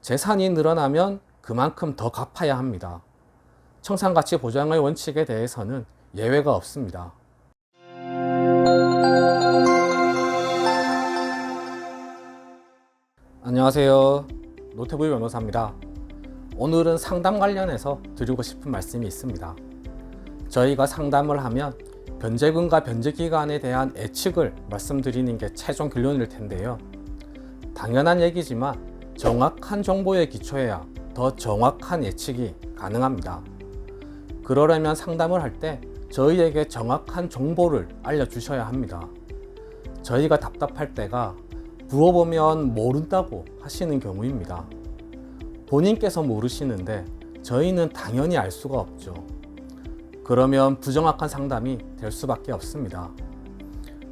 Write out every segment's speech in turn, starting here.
재산이 늘어나면 그만큼 더 갚아야 합니다. 청산가치 보장의 원칙에 대해서는 예외가 없습니다. 안녕하세요. 노태부 변호사입니다. 오늘은 상담 관련해서 드리고 싶은 말씀이 있습니다. 저희가 상담을 하면 변제금과 변제기간에 대한 예측을 말씀드리는 게 최종 결론일 텐데요. 당연한 얘기지만 정확한 정보에 기초해야 더 정확한 예측이 가능합니다. 그러려면 상담을 할 때 저희에게 정확한 정보를 알려주셔야 합니다. 저희가 답답할 때가 물어보면 모른다고 하시는 경우입니다. 본인께서 모르시는데 저희는 당연히 알 수가 없죠. 그러면 부정확한 상담이 될 수밖에 없습니다.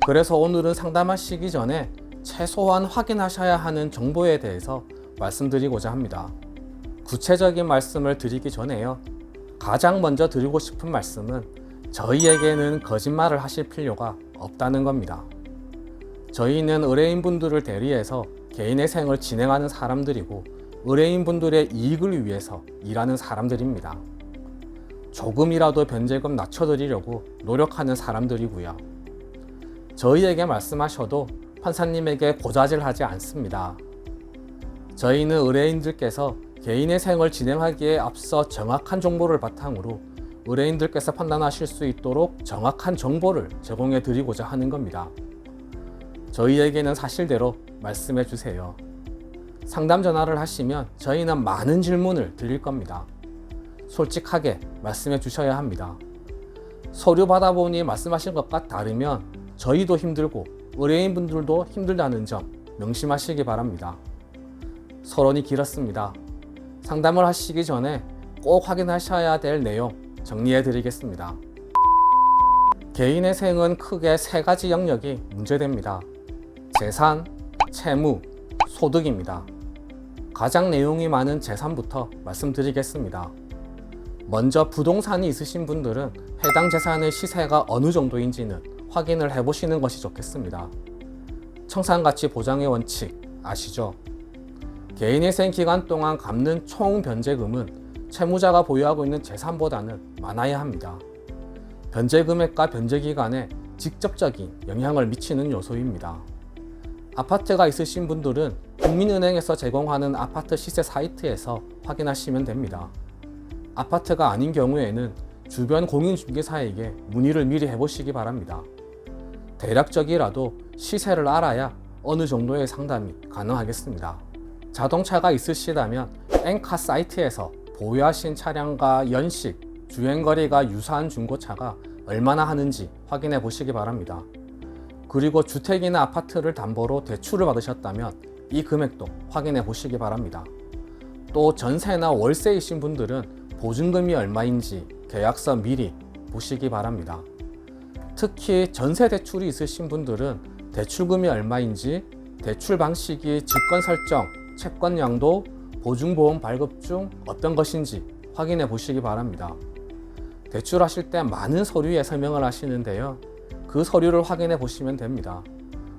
그래서 오늘은 상담하시기 전에 최소한 확인하셔야 하는 정보에 대해서 말씀드리고자 합니다. 구체적인 말씀을 드리기 전에요. 가장 먼저 드리고 싶은 말씀은 저희에게는 거짓말을 하실 필요가 없다는 겁니다. 저희는 의뢰인분들을 대리해서 개인의 생을 진행하는 사람들이고 의뢰인분들의 이익을 위해서 일하는 사람들입니다. 조금이라도 변제금 낮춰드리려고 노력하는 사람들이고요. 저희에게 말씀하셔도 판사님에게 고자질하지 않습니다. 저희는 의뢰인들께서 개인의 생을 진행하기에 앞서 정확한 정보를 바탕으로 의뢰인들께서 판단하실 수 있도록 정확한 정보를 제공해 드리고자 하는 겁니다. 저희에게는 사실대로 말씀해 주세요. 상담 전화를 하시면 저희는 많은 질문을 드릴 겁니다. 솔직하게 말씀해 주셔야 합니다. 서류 받아보니 말씀하신 것과 다르면 저희도 힘들고 의뢰인분들도 힘들다는 점 명심하시기 바랍니다. 서론이 길었습니다. 상담을 하시기 전에 꼭 확인하셔야 될 내용 정리해 드리겠습니다. 개인의 생은 크게 세 가지 영역이 문제됩니다. 재산, 채무, 소득입니다. 가장 내용이 많은 재산부터 말씀드리겠습니다. 먼저 부동산이 있으신 분들은 해당 재산의 시세가 어느 정도인지는 확인을 해보시는 것이 좋겠습니다. 청산가치 보장의 원칙 아시죠? 개인의 생 기간 동안 갚는 총 변제금은 채무자가 보유하고 있는 재산보다는 많아야 합니다. 변제 금액과 변제 기간에 직접적인 영향을 미치는 요소입니다. 아파트가 있으신 분들은 국민은행에서 제공하는 아파트 시세 사이트에서 확인하시면 됩니다. 아파트가 아닌 경우에는 주변 공인중개사에게 문의를 미리 해보시기 바랍니다. 대략적이라도 시세를 알아야 어느 정도의 상담이 가능하겠습니다. 자동차가 있으시다면 엔카 사이트에서 보유하신 차량과 연식, 주행거리가 유사한 중고차가 얼마나 하는지 확인해 보시기 바랍니다. 그리고 주택이나 아파트를 담보로 대출을 받으셨다면 이 금액도 확인해 보시기 바랍니다. 또 전세나 월세이신 분들은 보증금이 얼마인지 계약서 미리 보시기 바랍니다. 특히 전세 대출이 있으신 분들은 대출금이 얼마인지, 대출 방식이 직권 설정, 채권 양도, 보증보험 발급 중 어떤 것인지 확인해 보시기 바랍니다. 대출하실 때 많은 서류에 설명을 하시는데요. 그 서류를 확인해 보시면 됩니다.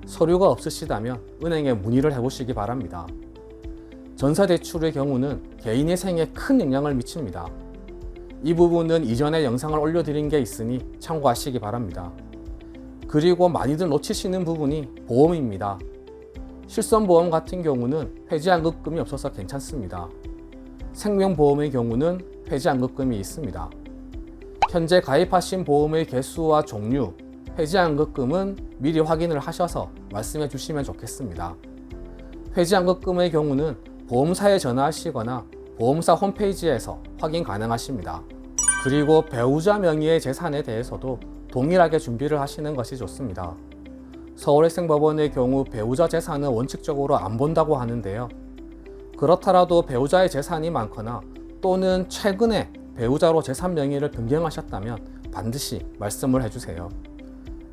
서류가 없으시다면 은행에 문의를 해 보시기 바랍니다. 전세대출의 경우는 개인의 생에 큰 영향을 미칩니다. 이 부분은 이전에 영상을 올려드린 게 있으니 참고하시기 바랍니다. 그리고 많이들 놓치시는 부분이 보험입니다. 실손보험 같은 경우는 폐지환급금이 없어서 괜찮습니다. 생명보험의 경우는 폐지환급금이 있습니다. 현재 가입하신 보험의 개수와 종류, 폐지환급금은 미리 확인을 하셔서 말씀해 주시면 좋겠습니다. 폐지환급금의 경우는 보험사에 전화하시거나 보험사 홈페이지에서 확인 가능하십니다. 그리고 배우자 명의의 재산에 대해서도 동일하게 준비를 하시는 것이 좋습니다. 서울행정법원의 경우 배우자 재산은 원칙적으로 안 본다고 하는데요. 그렇더라도 배우자의 재산이 많거나 또는 최근에 배우자로 재산 명의를 변경하셨다면 반드시 말씀을 해주세요.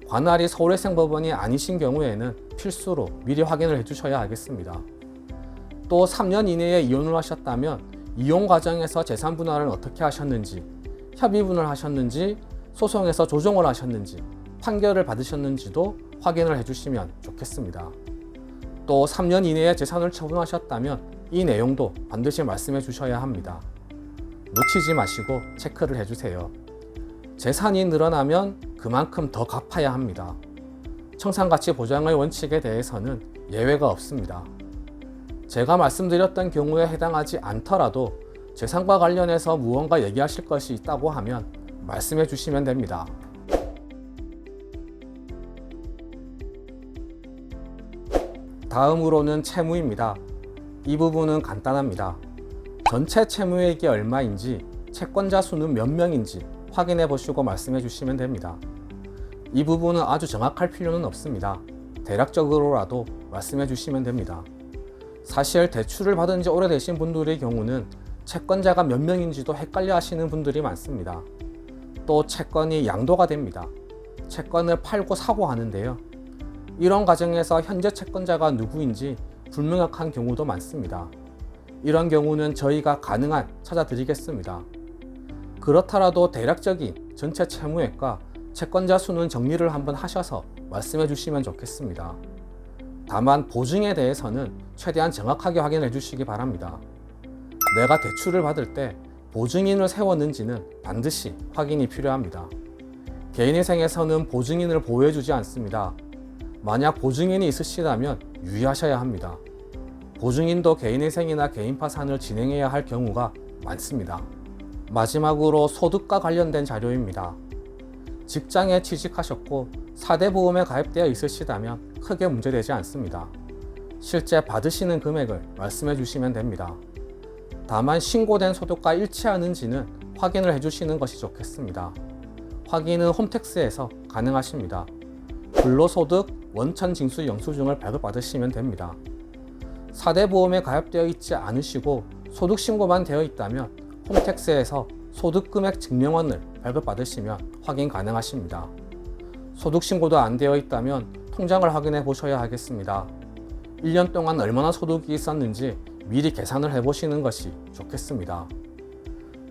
관할이 서울행정법원이 아니신 경우에는 필수로 미리 확인을 해주셔야 하겠습니다. 또 3년 이내에 이혼을 하셨다면 이혼 과정에서 재산 분할은 어떻게 하셨는지, 협의분을 하셨는지, 소송에서 조정을 하셨는지, 판결을 받으셨는지도 확인을 해주시면 좋겠습니다. 또 3년 이내에 재산을 처분하셨다면 이 내용도 반드시 말씀해 주셔야 합니다. 놓치지 마시고 체크를 해주세요. 재산이 늘어나면 그만큼 더 갚아야 합니다. 청산가치 보장의 원칙에 대해서는 예외가 없습니다. 제가 말씀드렸던 경우에 해당하지 않더라도 재산과 관련해서 무언가 얘기하실 것이 있다고 하면 말씀해 주시면 됩니다. 다음으로는 채무입니다. 이 부분은 간단합니다. 전체 채무액이 얼마인지, 채권자 수는 몇 명인지 확인해 보시고 말씀해 주시면 됩니다. 이 부분은 아주 정확할 필요는 없습니다. 대략적으로라도 말씀해 주시면 됩니다. 사실 대출을 받은 지 오래되신 분들의 경우는 채권자가 몇 명인지도 헷갈려 하시는 분들이 많습니다. 또 채권이 양도가 됩니다. 채권을 팔고 사고 하는데요. 이런 과정에서 현재 채권자가 누구인지 불명확한 경우도 많습니다. 이런 경우는 저희가 가능한 찾아드리겠습니다. 그렇더라도 대략적인 전체 채무액과 채권자 수는 정리를 한번 하셔서 말씀해 주시면 좋겠습니다. 다만 보증에 대해서는 최대한 정확하게 확인해 주시기 바랍니다. 내가 대출을 받을 때 보증인을 세웠는지는 반드시 확인이 필요합니다. 개인회생에서는 보증인을 보호해 주지 않습니다. 만약 보증인이 있으시다면 유의하셔야 합니다. 보증인도 개인회생이나 개인파산을 진행해야 할 경우가 많습니다. 마지막으로 소득과 관련된 자료입니다. 직장에 취직하셨고 4대 보험에 가입되어 있으시다면 크게 문제되지 않습니다. 실제 받으시는 금액을 말씀해 주시면 됩니다. 다만 신고된 소득과 일치하는지는 확인을 해주시는 것이 좋겠습니다. 확인은 홈택스에서 가능하십니다. 근로소득, 원천징수 영수증을 발급받으시면 됩니다. 4대 보험에 가입되어 있지 않으시고 소득신고만 되어 있다면 홈택스에서 소득금액 증명원을 발급받으시면 확인 가능하십니다. 소득신고도 안 되어 있다면 통장을 확인해 보셔야 하겠습니다. 1년 동안 얼마나 소득이 있었는지 미리 계산을 해보시는 것이 좋겠습니다.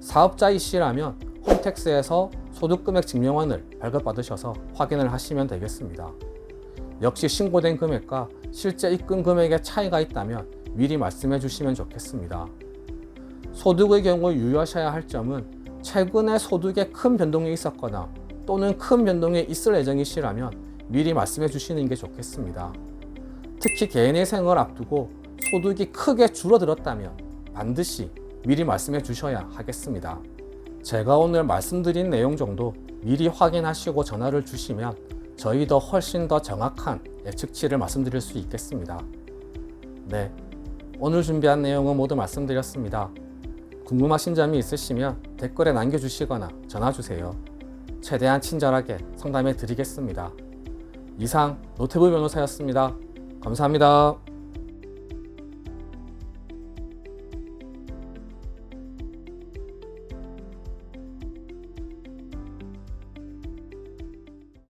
사업자이시라면 홈택스에서 소득금액 증명원을 발급받으셔서 확인을 하시면 되겠습니다. 역시 신고된 금액과 실제 입금 금액에 차이가 있다면 미리 말씀해 주시면 좋겠습니다. 소득의 경우 유의하셔야 할 점은 최근에 소득에 큰 변동이 있었거나 또는 큰 변동이 있을 예정이시라면 미리 말씀해 주시는 게 좋겠습니다. 특히 개인회생을 앞두고 소득이 크게 줄어들었다면 반드시 미리 말씀해 주셔야 하겠습니다. 제가 오늘 말씀드린 내용 정도 미리 확인하시고 전화를 주시면 저희도 훨씬 더 정확한 예측치를 말씀드릴 수 있겠습니다. 네, 오늘 준비한 내용은 모두 말씀드렸습니다. 궁금하신 점이 있으시면 댓글에 남겨주시거나 전화주세요. 최대한 친절하게 상담해 드리겠습니다. 이상 노태부 변호사였습니다. 감사합니다.